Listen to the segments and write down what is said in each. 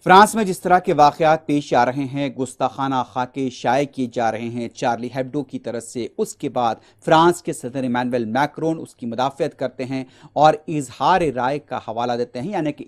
France में जिस तरह के वाक़यात पेश आ रहे हैं, गुस्ताखाना खाके शाये किए जा रहे हैं चार्ली हेब्डो की तरफ से, उसके बाद फ्रांस के सदर इमानुएल मैक्रोन उसकी मुदाफ़अत करते हैं और इजहार राय का हवाला देते हैं, यानी कि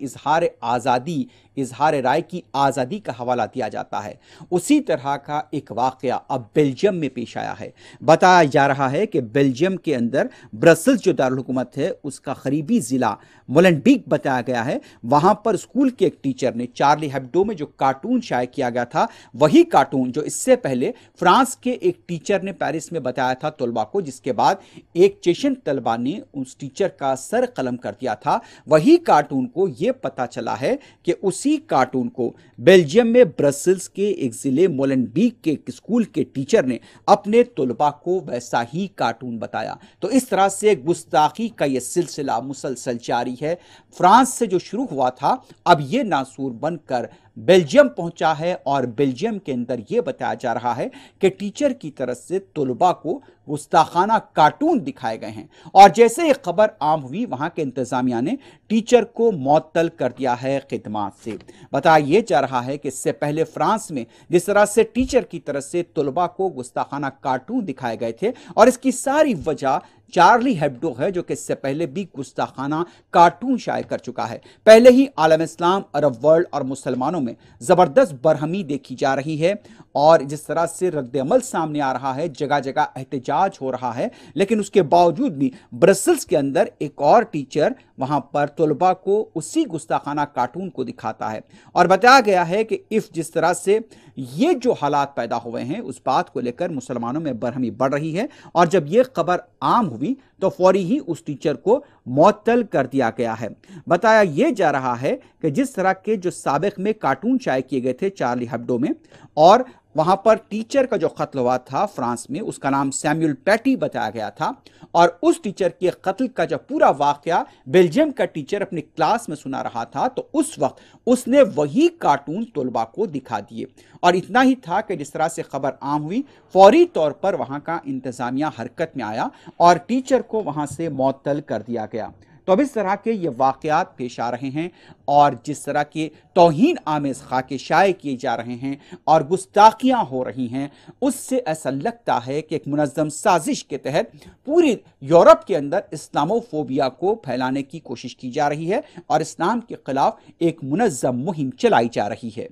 इजहार राय की आज़ादी का हवाला दिया जाता है। उसी तरह का एक वाक़या अब बेल्जियम में पेश आया है। बताया जा रहा है कि बेल्जियम के अंदर ब्रसल्स जो दारुल हुकूमत है उसका करीबी ज़िला मोलेनबीक बताया गया है। वहाँ पर स्कूल के एक टीचर ने चार्ली हेब्डो में जो कार्टून शाये किया गया था, वही कार्टून जो इससे पहले फ्रांस के एक टीचर ने पेरिस में बताया था तलबा को, जिसके बाद एक चेचन तलबा ने उस टीचर का सर कलम कर दिया था, वही कार्टून को यह पता चला है कि उसी कार्टून को बेल्जियम में ब्रसल्स के एक जिले मोलेनबीक के एक स्कूल के टीचर ने अपने तलबा को वैसा ही कार्टून बताया। तो इस तरह से गुस्ताखी का यह सिलसिला मुसलसल जारी है। फ्रांस से जो शुरू हुआ था, अब यह नासूर बनकर बेल्जियम पहुंचा है और बेल्जियम के अंदर यह बताया जा रहा है कि टीचर की तरफ से तलबा को गुस्ताखाना कार्टून दिखाए गए हैं। और जैसे ये खबर आम हुई, वहां के इंतजामिया ने टीचर को मुअत्तल कर दिया है खिदमात से। बताया यह जा रहा है कि इससे पहले फ्रांस में जिस तरह से टीचर की तरफ से तलबा को गुस्ताखाना कार्टून दिखाए गए थे, और इसकी सारी वजह चार्ली हेब्डो है, जो कि इससे पहले भी गुस्ताखाना कार्टून शाये कर चुका है। पहले ही आलम इस्लाम, अरब वर्ल्ड और मुसलमानों में जबरदस्त बरहमी देखी जा रही है और जिस तरह से रद्द-ए-अमल सामने आ रहा है, जगह जगह एहतजाज हो रहा है, लेकिन उसके बावजूद भी ब्रसल्स के अंदर एक और टीचर वहां पर तलबा को उसी गुस्ताखाना कार्टून को दिखाता है। और बताया गया है कि इफ जिस तरह से ये जो हालात पैदा हुए हैं, उस बात को लेकर मुसलमानों में बरहमी बढ़ रही है और जब यह खबर आम हुई तो फौरी ही उस टीचर को मुअत्तल कर दिया गया है। बताया यह जा रहा है कि जिस तरह के जो साबिक में कार्टून शाये किए गए थे चार्ली हेब्डो में, और वहां पर टीचर का जो कत्ल हुआ था फ्रांस में, उसका नाम सैमुअल पैटी बताया गया था, और उस टीचर के कत्ल का जब पूरा वाकया बेल्जियम का टीचर अपनी क्लास में सुना रहा था, तो उस वक्त उसने वही कार्टून तलबा को दिखा दिए। और इतना ही था कि जिस तरह से खबर आम हुई, फौरी तौर पर वहां का इंतजामिया हरकत में आया और टीचर को वहां से मुअत्तल कर दिया गया। तो अब इस तरह के ये वाक़यात पेश आ रहे हैं और जिस तरह के तौहीन आमेज़ खाके शाये किए जा रहे हैं और गुस्ताखियाँ हो रही हैं, उससे ऐसा लगता है कि एक मुनज़्ज़म साजिश के तहत पूरी यूरोप के अंदर इस्लामोफोबिया को फैलाने की कोशिश की जा रही है और इस्लाम के खिलाफ एक मुनज़्ज़म मुहिम चलाई जा रही है।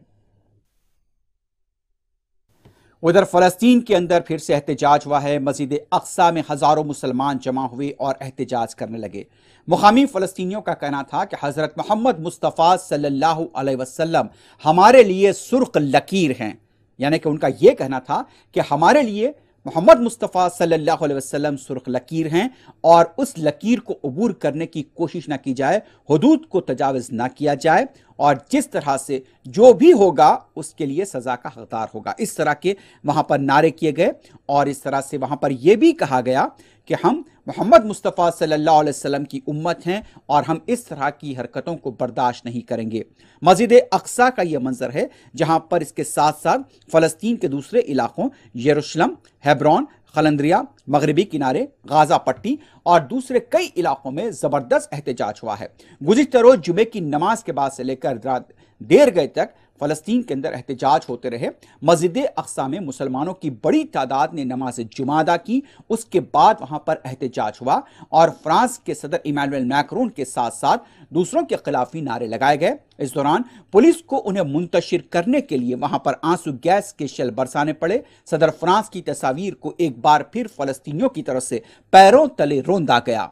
उधर फ़लस्तीन के अंदर फिर से एहतजाज हुआ है। मस्जिद अक्सा में हज़ारों मुसलमान जमा हुए और एहतजाज करने लगे। मुकामी फ़लस्तीनियों का कहना था कि हज़रत मोहम्मद मुस्तफ़ा सल्लल्लाहु अलैहि वसल्लम हमारे लिए सुर्ख लकीर हैं, यानी कि उनका यह कहना था कि हमारे लिए मोहम्मद मुस्तफ़ा सल्लल्लाहु अलैहि वसल्लम सुर्ख लकीर हैं और उस लकीर को अबूर करने की कोशिश ना की जाए, हुदूद को तजावज़ ना किया जाए, और जिस तरह से जो भी होगा उसके लिए सज़ा का हकदार होगा। इस तरह के वहाँ पर नारे किए गए और इस तरह से वहाँ पर यह भी कहा गया कि हम मोहम्मद मुस्तफ़ा सल्लल्लाहु अलैहि वसल्लम की उम्मत हैं और हम इस तरह की हरकतों को बर्दाश्त नहीं करेंगे। मस्जिद अक्सा का यह मंजर है, जहाँ पर इसके साथ साथ फ़लस्तीन के दूसरे इलाकों यरूशलेम, हेब्रोन, कलंद्रिया, मगरबी किनारे, गाजा पट्टी और दूसरे कई इलाकों में ज़बरदस्त एहतजाज हुआ है। गुज़िश्ता रोज़ जुमे की नमाज के बाद से लेकर रात देर गए तक फ़लस्तीन के अंदर एहतजाज होते रहे। मस्जिद अक्सा में मुसलमानों की बड़ी तादाद ने नमाज जुमा अदा की, उसके बाद वहाँ पर एहतजाज हुआ और फ्रांस के सदर इमानुएल मैक्रोन के साथ साथ दूसरों के खिलाफ भी नारे लगाए गए। इस दौरान पुलिस को उन्हें मुंतशिर करने के लिए वहाँ पर आंसू गैस के शेल बरसाने पड़े। सदर फ्रांस की तस्वीर को एक बार फिर फ़लस्तीनियों की तरफ से पैरों तले रौंदा गया।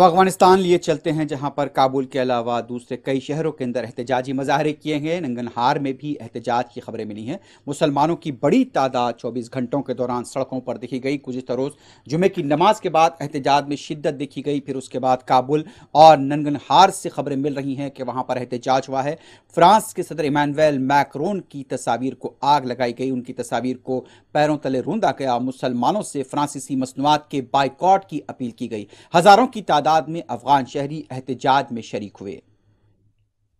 अब अफगानिस्तान लिए चलते हैं, जहां पर काबुल के अलावा दूसरे कई शहरों के अंदर एहतजाजी मुजाहरे किए गए। नंगनहार में भी एहतजाज की खबरें मिली हैं। मुसलमानों की बड़ी तादाद 24 घंटों के दौरान सड़कों पर दिखी गई। गुज़िश्ता रोज़ जुमे की नमाज के बाद एहतजाज में शिद्दत देखी गई। फिर उसके बाद काबुल और नंगनहार से खबरें मिल रही हैं कि वहां पर एहतजाज हुआ है। फ्रांस के सदर इमानुएल मैक्रोन की तस्वीर को आग लगाई गई, उनकी तस्वीर को पैरों तले रौंदा गया। मुसलमानों से फ्रांसीसी मसनूआत के बाइकॉट की अपील की गई। हजारों की तादाद में अफगान शहरी एहतजाज में शरीक हुए।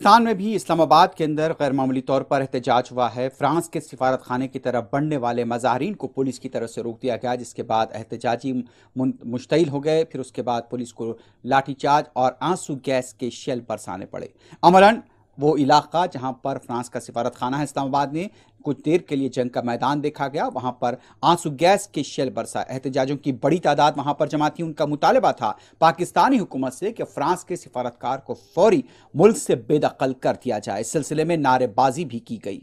पाकिस्तान में भी इस्लामाबाद के अंदर गैर मामूली तौर पर एहतजाज हुआ है। फ्रांस के सिफारत खाने की तरफ बढ़ने वाले मज़ाहरीन को पुलिस की तरफ से रोक दिया गया, जिसके बाद एहतजाजी मुश्तइल हो गए। फिर उसके बाद पुलिस को लाठीचार्ज और आंसू गैस के शेल बरसाने पड़े। अमलन वो इलाका जहां पर फ्रांस का सिफारत खाना है इस्लामाबाद में, कुछ देर के लिए जंग का मैदान देखा गया। वहां पर आंसू गैस के शेल बरसा। एहतजाजों की बड़ी तादाद वहां पर जमा थी। उनका मुतालबा था पाकिस्तानी हुकूमत से कि फ्रांस के सिफारतकार को फौरी मुल्क से बेदखल कर दिया जाए। इस सिलसिले में नारेबाजी भी की गई।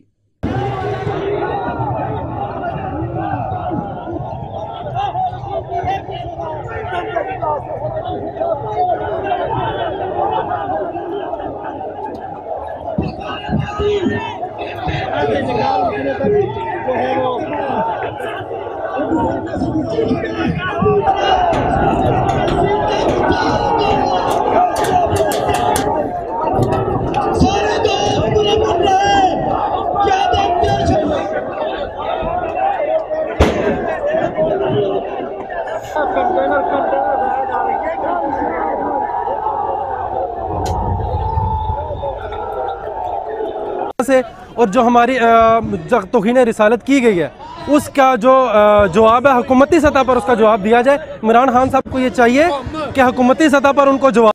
से और जो हमारी तौहीन रिसालत की गई है उसका जो जवाब है हुकूमती सतह पर उसका जवाब दिया जाए। इमरान खान साहब को ये चाहिए कि हुकूमती सतह पर उनको जवाब।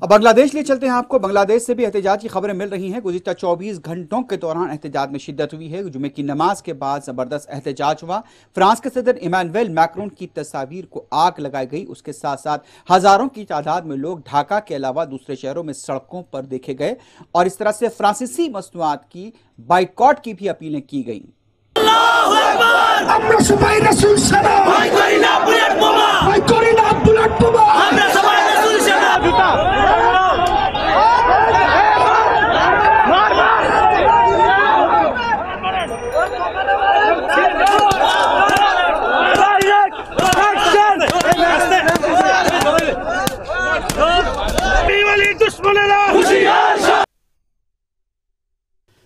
अब बांग्लादेश ले चलते हैं आपको। बांग्लादेश से भी एहतजाज की खबरें मिल रही हैं। गुज़िश्ता 24 घंटों के दौरान एहतजाज में शिद्दत हुई है। जुमे की नमाज के बाद जबरदस्त एहतजाज हुआ। फ्रांस के सदर इमानुएल मैक्रोन की तस्वीर को आग लगाई गई। उसके साथ साथ हजारों की तादाद में लोग ढाका के अलावा दूसरे शहरों में सड़कों पर देखे गए और इस तरह से फ्रांसीसी मसनूआत की बाइकॉट की भी अपीलें की गई।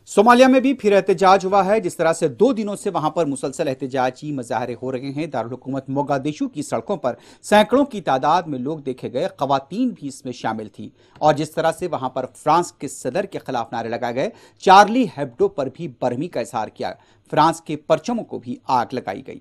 सोमालिया में भी फिर एहतजाज हुआ है। जिस तरह से 2 दिनों से वहां पर मुसलसल एहतजाजी मुजाहरे हो रहे हैं। दारुल हुकूमत मोगादिशु की सड़कों पर सैकड़ों की तादाद में लोग देखे गए। खवातीन भी इसमें शामिल थी। और जिस तरह से वहां पर फ्रांस के सदर के खिलाफ नारे लगाए गए, चार्ली हेब्डो पर भी बरहमी का इजहार किया। फ्रांस के परचमों को भी आग लगाई गई।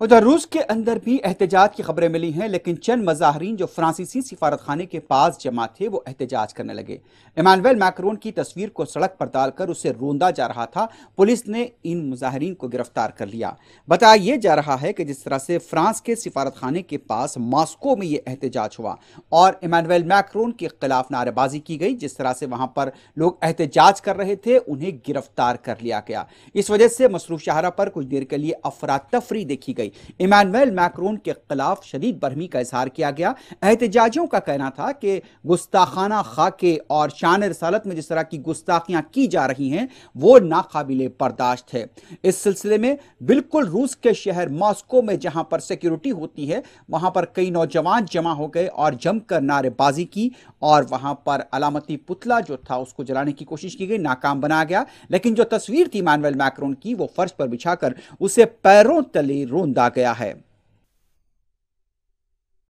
उधर रूस के अंदर भी एहतजाज की खबरें मिली हैं, लेकिन चंद मज़ाहरीन जो फ्रांसीसी सिफारत खाने के पास जमा थे वो एहतजाज करने लगे। इमानुएल मैक्रोन की तस्वीर को सड़क पर डालकर उसे रोंदा जा रहा था। पुलिस ने इन मुजाहरीन को गिरफ्तार कर लिया। बताया यह जा रहा है कि जिस तरह से फ्रांस के सिफारत खाने के पास मॉस्को में ये एहतजाज हुआ और इमानुएल मैक्रोन के खिलाफ नारेबाजी की गई, जिस तरह से वहां पर लोग एहतजाज कर रहे थे उन्हें गिरफ्तार कर लिया गया। इस वजह से मसरूफ शाहरा पर कुछ देर के लिए अफरा तफरी देखी गई। इमानुएल मैक्रोन के खिलाफ शदीद बरहमी का इजहार किया गया। एहतजाजियों का कहना था कि गुस्ताखाना खाके और शान रिसालत में जिस तरह की गुस्ताखियां की जा रही हैं वो नाकाबिले बर्दाश्त है। इस सिलसिले में बिल्कुल रूस के शहर मॉस्को में जहां पर सिक्योरिटी होती है वहां पर कई नौजवान जमा हो गए और जमकर नारेबाजी की और वहां पर अलामती पुतला जो था उसको जलाने की कोशिश की गई, नाकाम बनाया गया। लेकिन जो तस्वीर थी इमानुएल मैक्रोन की वो फर्श पर बिछाकर उसे पैरों तले रौंदा गया है।